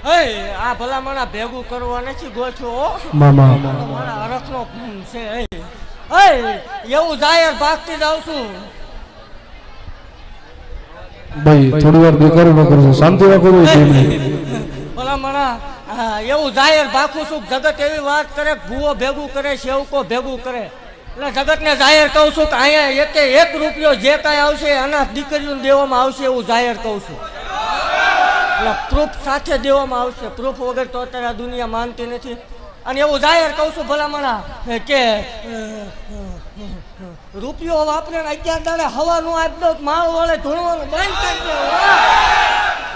આ ભલામણા ભેગું કરવા નથી ગોઠવો મામા મારા હરખનો છે એવું જાહેર ભાગતી જાઉં છું ભાઈ થોડી વાર બેકાર ન કરજો શાંતિ રાખો ભલામણા એવું જાહેર ભાગું છું જગત એવી વાત કરે ભૂવો ભેગું કરે સેવકો ભેગું કરે એટલે જગતને જાહેર કહું છું કે અહીંયા એક રૂપિયો જે કાંઈ આવશે અનાથ દીકરીઓને દેવામાં આવશે એવું જાહેર કહું છું એટલે પ્રૂફ સાથે દેવામાં આવશે પ્રૂફ વગર તો અત્યારે આ દુનિયા માનતી નથી અને એવું જાહેર કહું છું ભલામણા કે રૂપિયો વાપરે 11 દાડે હવા નું આપી દો માળ વળે ધૂણવાનું બંધ કરી દો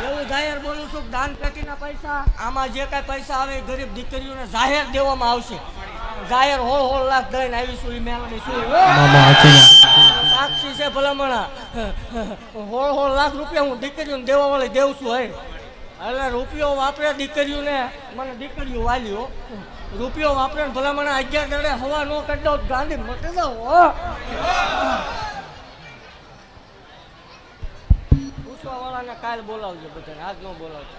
એવું જાહેર બોલું છું દાન પેટીના પૈસા આમાં જે કાંઈ પૈસા આવે ગરીબ દીકરીઓને જાહેર દેવામાં આવશે જાહેર 1.5 લાખ દઈને આવીશું એ મેળવી છું સાક્ષી છે ભલામણા 1.5 લાખ રૂપિયા હું દીકરીઓને દેવા વાળી દેવું છું એટલે રૂપિયો વાપરે દીકરીઓને મને દીકરીઓ વાલીઓ રૂપિયો વાપરે ને ભલામણા 11 દાડે હવા નો કરી દો ગાંધી મટી જાઓ પૂછવા વાળાને કાલ બોલાવજો બધાને આજ નો બોલાવજો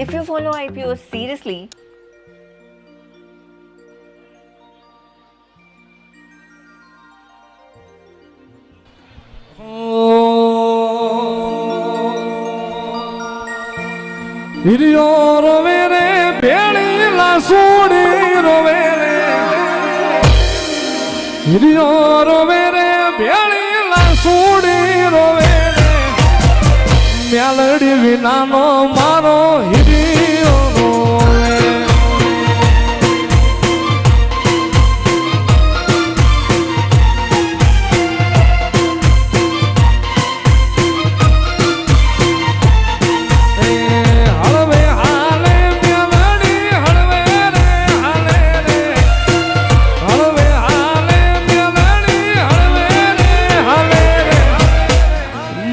If you follow IPO seriously, હિરિયો રોવે રે ભેળી લાસુડી રોવે રે હિરિયો રોવે રે ભેળી લાસુડી રોવે રે મેલડી વિનાનો મારો હિરિયો રોવે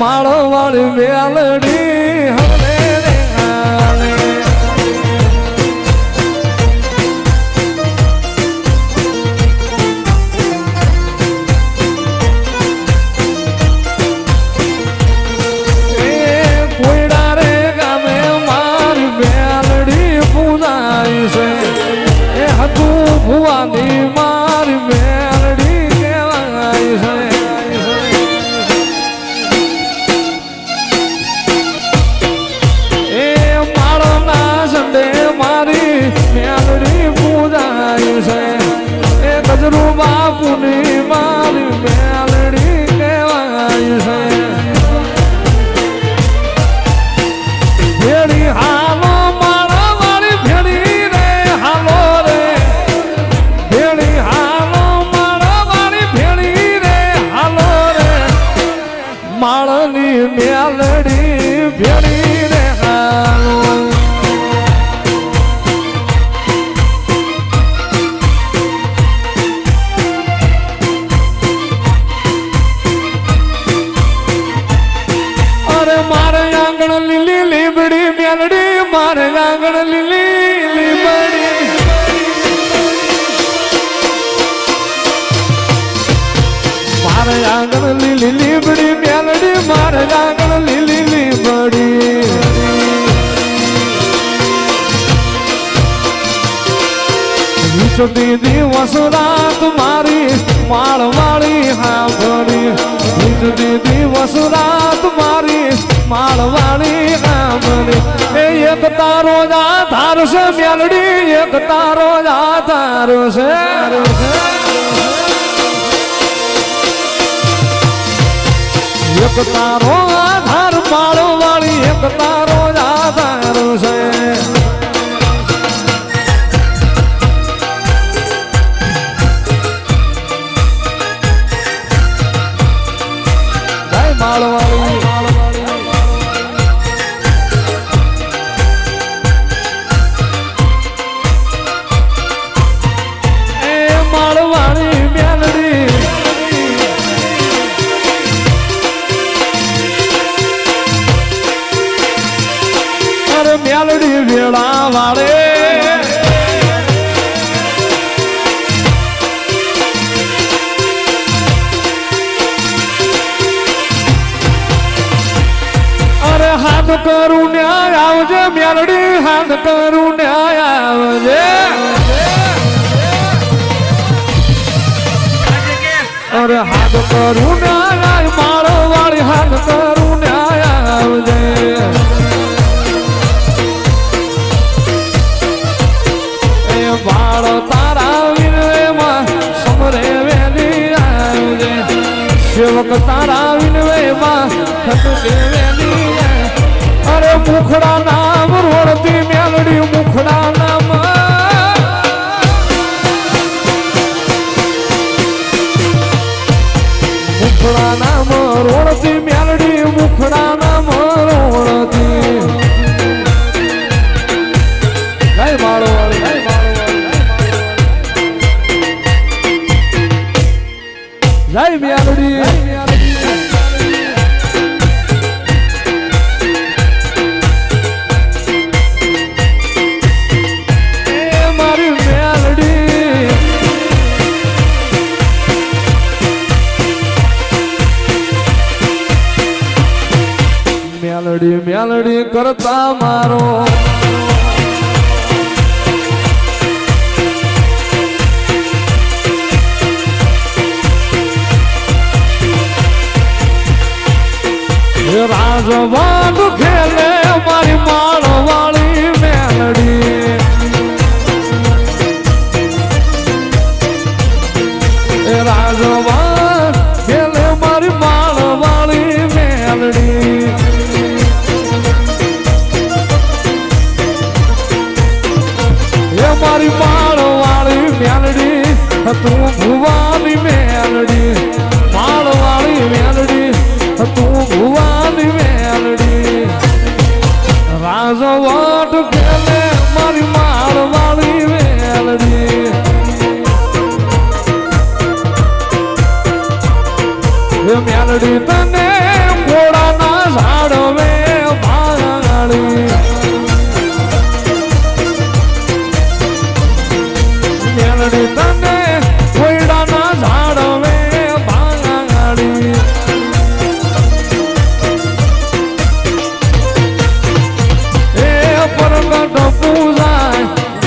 માળવાળી મેલડી હવે રે હાલે કોયડા રે ગામે મારી મેલડી પૂજાય છે એ હતું ભુવાની મારી મેલડી કહેવાય છે મેલડી પૂજાય છે એ ગજરુ બાપુની મારી મેલડી કહેવાય છે ભેડી હાલો મારા મારી ભેડી રે હાલો રે ભેડી હાલો મારા મારી ભેડી રે હાલો રે માળની મેલડી ભેડી રે હાલો મારે આંગણ લીલી લીબડી મેલડી મારે આંગણ લીલી લીબડી મારે આંગણ લીલી લીબડી મેલડી મારે આંગણ લીલી લીબડી દીદી વસુરાત મારી માળવાળી હાંભળી દીદી વસુરાત મારી માળવાળી હાંભળી એ એક તારો જ આધાર છે મેલડી એક તારો જ આધાર છે એક તારો આધાર માળવાળી એક તારો જ આધાર છે માળવાળી મેલડી અરે મેલડી વેળા વાળે કરું ન્યાય આવજે અરે હાથ કરું ન્યાય મારો વાળી હાથ કરું ન્યાય આવજે એ બાળ તારા વિનવેમાં સમરે વેલી આવજે સેવક તારા વિનવેમાં ખટકે વેલી અરે મુખડા નામ રોડતી મેલડી મુખડા નામ મુખડા નામ રોડતી મેલડી મુખડા નામ રોડતી ગાય માળો વાળી ગાય માળો વાળી જય મેલડી મેલડી મેલડી કરતા મારો રાજવાડ ખેલે મારી માળ વાળી મેલડી રાજવાડ ખેલે મારી માળ વાળી મેલડી મારી માળ વાળી મેલડી તું ભુવાની મેલડી માળ વાળી મેલડી તું ભુવાની મેલડી રાજવાટ ખેલે મારી માળ વાળી મેલડી મેલડી તને ઘોડાના ઝાડવે ભાંગાડી મેલડી તને કોયડાના ઝાડવે ભાંગાડી એ પરગટ પૂજાય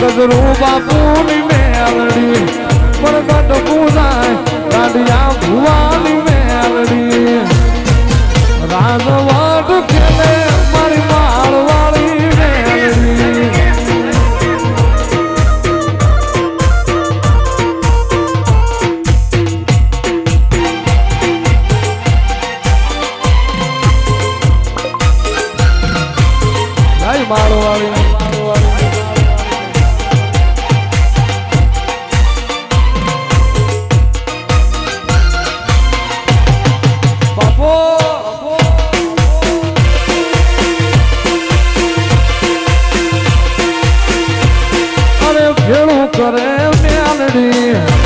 ગજરૂ બાપુની મેલડી પરગટ પૂજાય ગાડિયા ભુવાની મેલડી રાજવાટ ખેલે મારી માળ વાળી મેલડી માળો વાળી બાપો અરે ભેળું કરે મેલડી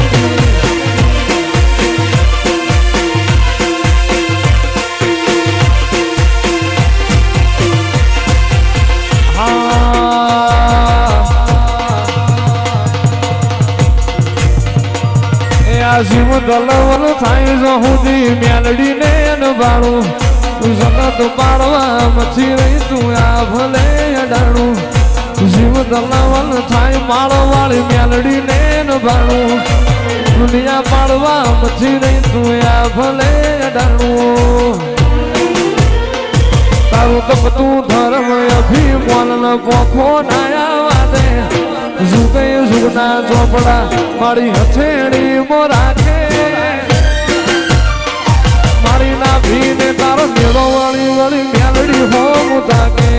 જીવ દલવલ થાય સુધી મેલડી ને નભાણું તું જગત પાડવા મથી રહી તું આ ભલે અડાણું જીવ દલવલ થાય માળો વાળી મેલડી ને નભાણું દુનિયા પાડવા મથી રહી તું આ ભલે અડાણું તારું તપ તું ધર્મ અભિમાન ન પોખો નાયા વાદે જુગે જુગના ચોપડા મારી હથેળી મોરાખે મારી ના ભીને તારો મેળો વાળી વાળી મેલડી હો મુતાકે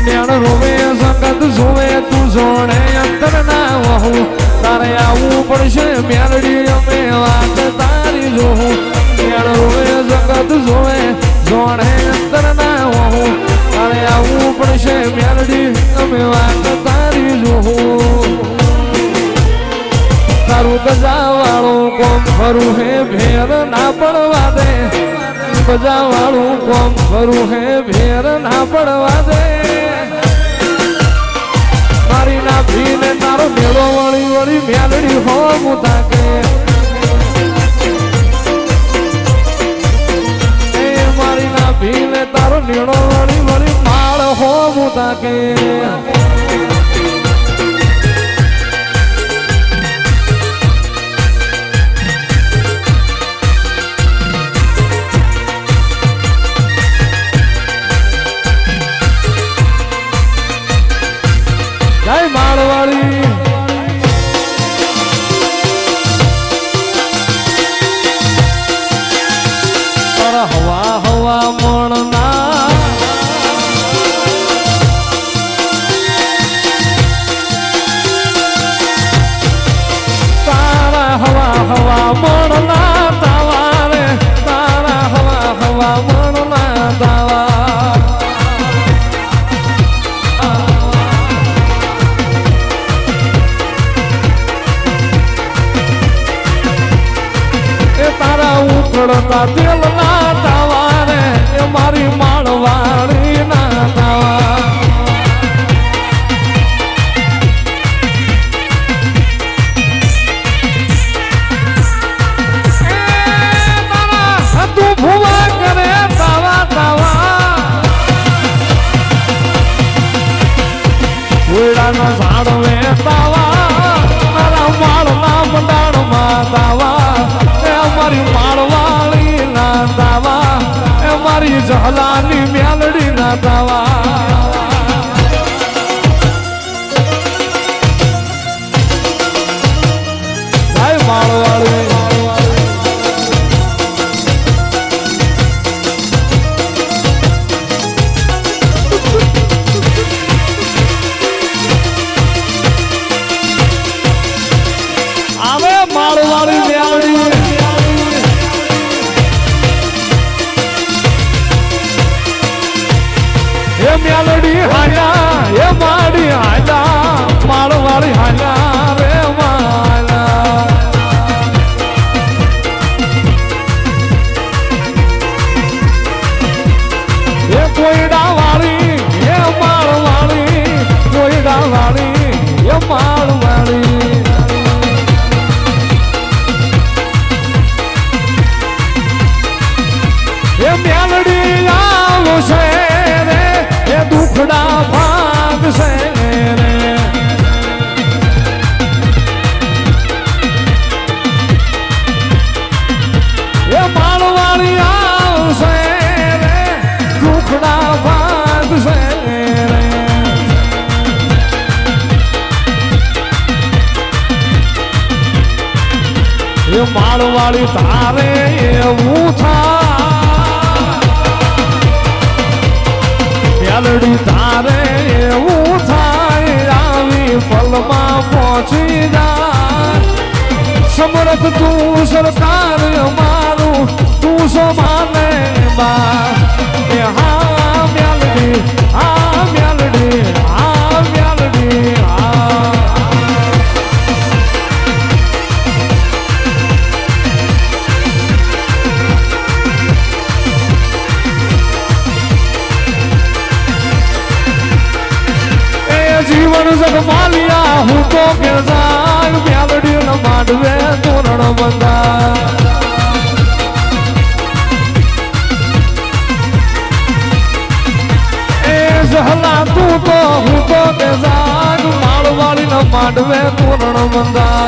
નેણ રોવે સંગત જોવે તું જોડે અંતર ના વહું તારે આવવું પડશે મેલડી અમે વાત તારી જોઉં રોવે જગત જોવે જોડે અંતર ના હોઉં તારે આવવું પડશે મેલડી અમે વાત તારી જોઉં તારું ગજા વાળું કોમ ખરું હે ભેર ના પડવા દે ગજા વાળું કોમ ખરું હે ભેર ના પડવા દે મારી ના ભીને તારો મેળો વળી વળી મેલડી હો મુતાકે તારો નીણો વળી વળી માળ હો મુતા કે જય માળવાળી હવા હવા મણના તારા હવા હવા મણના તાવા રે તારા હવા હવા મણના તાવા એ તારા ઉકળતા તેલના તાવા રે એ મારી માળવાળી ના તાવા તું ભૂવા કરે તાવા તાવા ઉડાના ઝાડવે તાવા મારા માળના મંડાણમાં તાવા મારી માળવાળી ના દાવા એ મારી જહલાની મેલડી ના દાવા જય માળવાળી આવે માળવાળી મેલડી એ મેલડી હાલા એ માડી હાલા માળવાળી હાલા રે માલા એ કોઈડા વાળી એ માળવાળી કોઈડા વાળી એ માળવાળી એ મેલડી આવશે દુખડા ભાગ છે રે એ માળવાળી આવશે રે દુખડા ભાગ છે રે એ માળવાળી તારે એવું મેલડી તારે એવું થાય આવી પલમાં પહોંચી જાય સમરથ તું સરકાર અમારું તું સો માને બા હા મેલડી આ મેલડી આ મેલડી આ જીવન જગમાલિયા હું તો કે જાગ મેલડી ન માંડવે તોરણ બંધા એ જહલા તું તો હું તો કે જાગ માળવાળી ન માંડવે તોરણ બંધા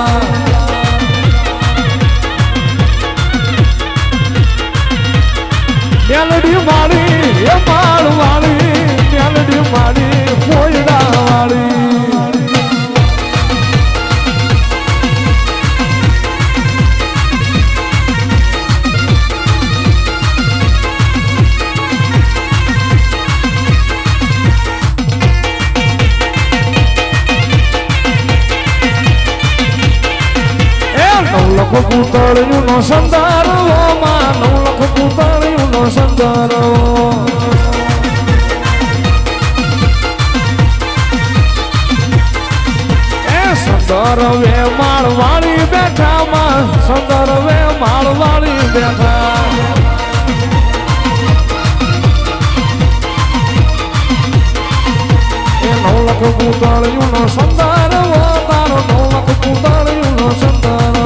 મેલડી માળી એ માળવાળી મેલડી માળી કોઈડા વાળી નવલખ પૂતળિયું નો સંદારો માં નવલખ પૂતળિયું નો સંદારો સંદર વે માળવાળી બેઠા માં સંદર વે માળવાળી બેઠા એ નવલખ પૂતળિયું નો સંદારો તારો નવલખ પૂતળિયું નો સંદારો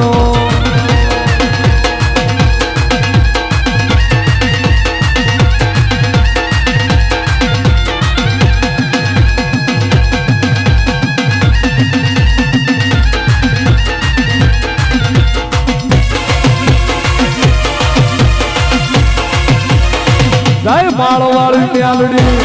મેલડી